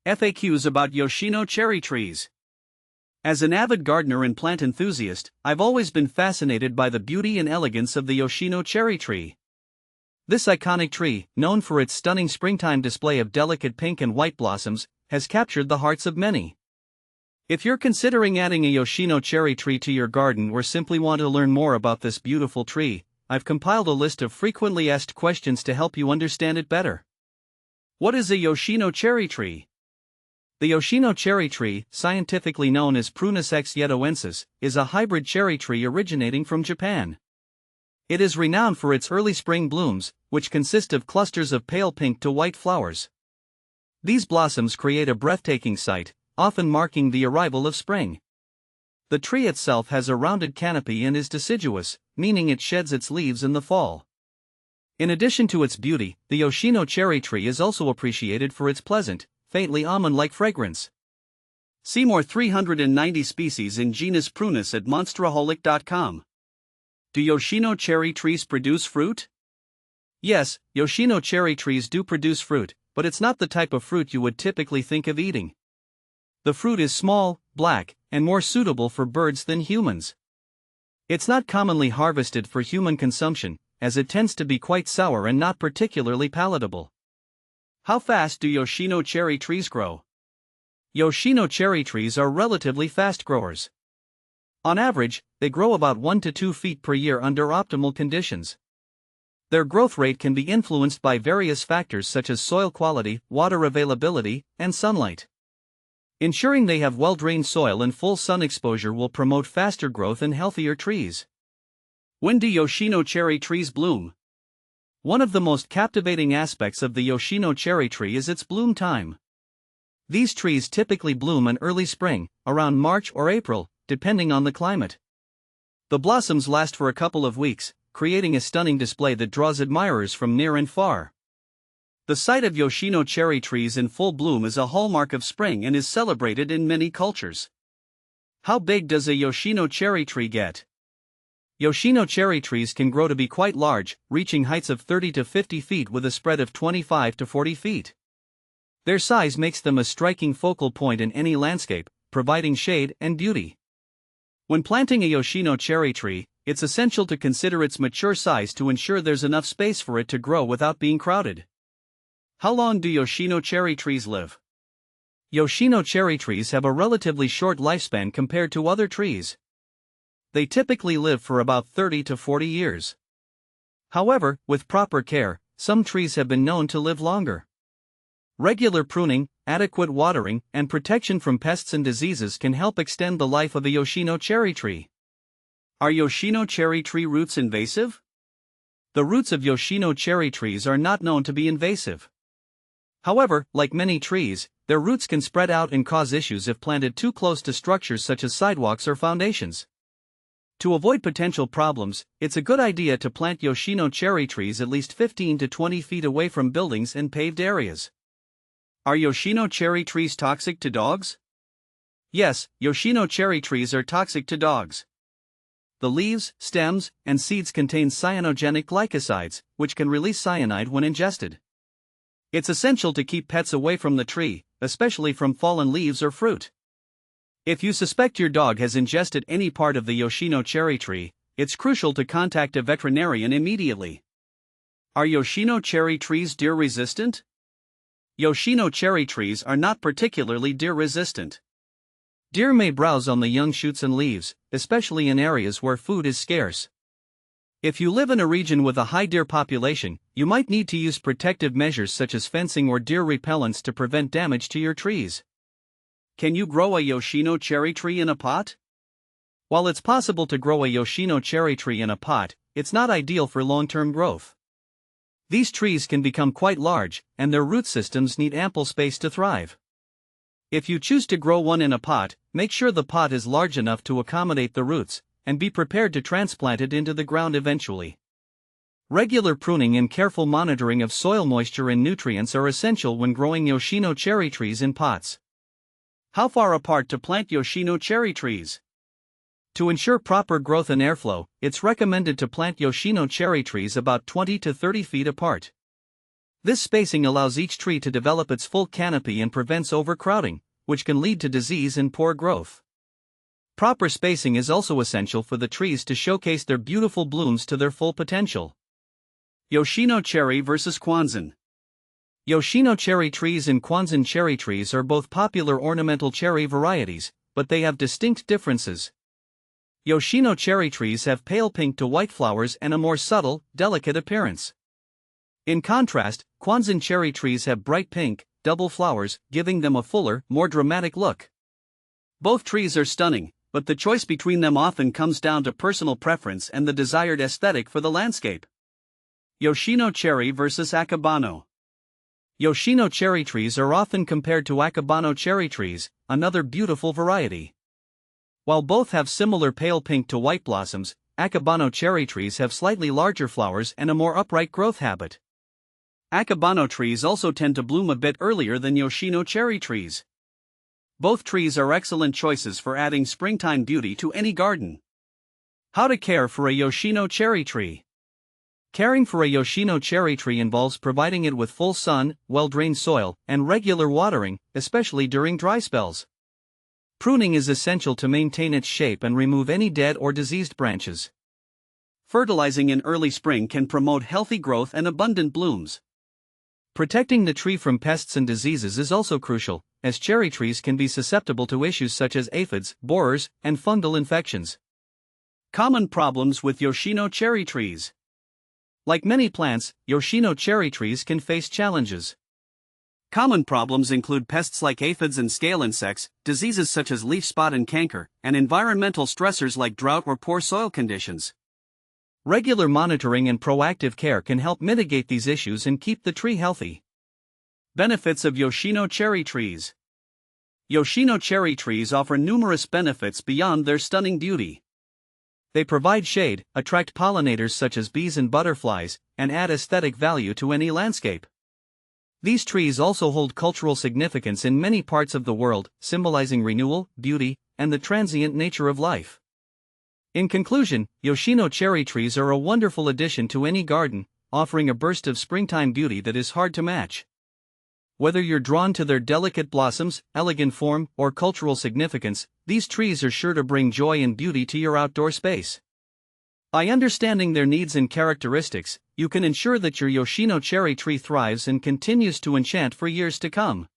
FAQs about Yoshino cherry trees. As an avid gardener and plant enthusiast, I've always been fascinated by the beauty and elegance of the Yoshino cherry tree. This iconic tree, known for its stunning springtime display of delicate pink and white blossoms, has captured the hearts of many. If you're considering adding a Yoshino cherry tree to your garden or simply want to learn more about this beautiful tree, I've compiled a list of frequently asked questions to help you understand it better. What is a Yoshino cherry tree? The Yoshino cherry tree, scientifically known as Prunus x yedoensis, is a hybrid cherry tree originating from Japan. It is renowned for its early spring blooms, which consist of clusters of pale pink to white flowers. These blossoms create a breathtaking sight, often marking the arrival of spring. The tree itself has a rounded canopy and is deciduous, meaning it sheds its leaves in the fall. In addition to its beauty, the Yoshino cherry tree is also appreciated for its pleasant, faintly almond-like fragrance. See more 390 species in genus Prunus at monsteraholic.com. Do Yoshino cherry trees produce fruit? Yes, Yoshino cherry trees do produce fruit, but it's not the type of fruit you would typically think of eating. The fruit is small, black, and more suitable for birds than humans. It's not commonly harvested for human consumption, as it tends to be quite sour and not particularly palatable. How fast do Yoshino cherry trees grow? Yoshino cherry trees are relatively fast growers. On average, they grow about 1 to 2 feet per year under optimal conditions. Their growth rate can be influenced by various factors such as soil quality, water availability, and sunlight. Ensuring they have well-drained soil and full sun exposure will promote faster growth and healthier trees. When do Yoshino cherry trees bloom? One of the most captivating aspects of the Yoshino cherry tree is its bloom time. These trees typically bloom in early spring, around March or April, depending on the climate. The blossoms last for a couple of weeks, creating a stunning display that draws admirers from near and far. The sight of Yoshino cherry trees in full bloom is a hallmark of spring and is celebrated in many cultures. How big does a Yoshino cherry tree get? Yoshino cherry trees can grow to be quite large, reaching heights of 30 to 50 feet with a spread of 25 to 40 feet. Their size makes them a striking focal point in any landscape, providing shade and beauty. When planting a Yoshino cherry tree, it's essential to consider its mature size to ensure there's enough space for it to grow without being crowded. How long do Yoshino cherry trees live? Yoshino cherry trees have a relatively short lifespan compared to other trees. They typically live for about 30 to 40 years. However, with proper care, some trees have been known to live longer. Regular pruning, adequate watering, and protection from pests and diseases can help extend the life of a Yoshino cherry tree. Are Yoshino cherry tree roots invasive? The roots of Yoshino cherry trees are not known to be invasive. However, like many trees, their roots can spread out and cause issues if planted too close to structures such as sidewalks or foundations. To avoid potential problems, it's a good idea to plant Yoshino cherry trees at least 15 to 20 feet away from buildings and paved areas. Are Yoshino cherry trees toxic to dogs? Yes, Yoshino cherry trees are toxic to dogs. The leaves, stems, and seeds contain cyanogenic glycosides, which can release cyanide when ingested. It's essential to keep pets away from the tree, especially from fallen leaves or fruit. If you suspect your dog has ingested any part of the Yoshino cherry tree, it's crucial to contact a veterinarian immediately. Are Yoshino cherry trees deer-resistant? Yoshino cherry trees are not particularly deer-resistant. Deer may browse on the young shoots and leaves, especially in areas where food is scarce. If you live in a region with a high deer population, you might need to use protective measures such as fencing or deer repellents to prevent damage to your trees. Can you grow a Yoshino cherry tree in a pot? While it's possible to grow a Yoshino cherry tree in a pot, it's not ideal for long-term growth. These trees can become quite large, and their root systems need ample space to thrive. If you choose to grow one in a pot, make sure the pot is large enough to accommodate the roots, and be prepared to transplant it into the ground eventually. Regular pruning and careful monitoring of soil moisture and nutrients are essential when growing Yoshino cherry trees in pots. How far apart to plant Yoshino cherry trees? To ensure proper growth and airflow, it's recommended to plant Yoshino cherry trees about 20 to 30 feet apart. This spacing allows each tree to develop its full canopy and prevents overcrowding, which can lead to disease and poor growth. Proper spacing is also essential for the trees to showcase their beautiful blooms to their full potential. Yoshino cherry versus Kwanzan. Yoshino cherry trees and Kwanzan cherry trees are both popular ornamental cherry varieties, but they have distinct differences. Yoshino cherry trees have pale pink to white flowers and a more subtle, delicate appearance. In contrast, Kwanzan cherry trees have bright pink, double flowers, giving them a fuller, more dramatic look. Both trees are stunning, but the choice between them often comes down to personal preference and the desired aesthetic for the landscape. Yoshino cherry versus Akebano. Yoshino cherry trees are often compared to Akebano cherry trees, another beautiful variety. While both have similar pale pink to white blossoms, Akebano cherry trees have slightly larger flowers and a more upright growth habit. Akebano trees also tend to bloom a bit earlier than Yoshino cherry trees. Both trees are excellent choices for adding springtime beauty to any garden. How to care for a Yoshino cherry tree. Caring for a Yoshino cherry tree involves providing it with full sun, well-drained soil, and regular watering, especially during dry spells. Pruning is essential to maintain its shape and remove any dead or diseased branches. Fertilizing in early spring can promote healthy growth and abundant blooms. Protecting the tree from pests and diseases is also crucial, as cherry trees can be susceptible to issues such as aphids, borers, and fungal infections. Common problems with Yoshino cherry trees. Like many plants, Yoshino cherry trees can face challenges. Common problems include pests like aphids and scale insects, diseases such as leaf spot and canker, and environmental stressors like drought or poor soil conditions. Regular monitoring and proactive care can help mitigate these issues and keep the tree healthy. Benefits of Yoshino cherry trees. Yoshino cherry trees offer numerous benefits beyond their stunning beauty. They provide shade, attract pollinators such as bees and butterflies, and add aesthetic value to any landscape. These trees also hold cultural significance in many parts of the world, symbolizing renewal, beauty, and the transient nature of life. In conclusion, Yoshino cherry trees are a wonderful addition to any garden, offering a burst of springtime beauty that is hard to match. Whether you're drawn to their delicate blossoms, elegant form, or cultural significance, these trees are sure to bring joy and beauty to your outdoor space. By understanding their needs and characteristics, you can ensure that your Yoshino cherry tree thrives and continues to enchant for years to come.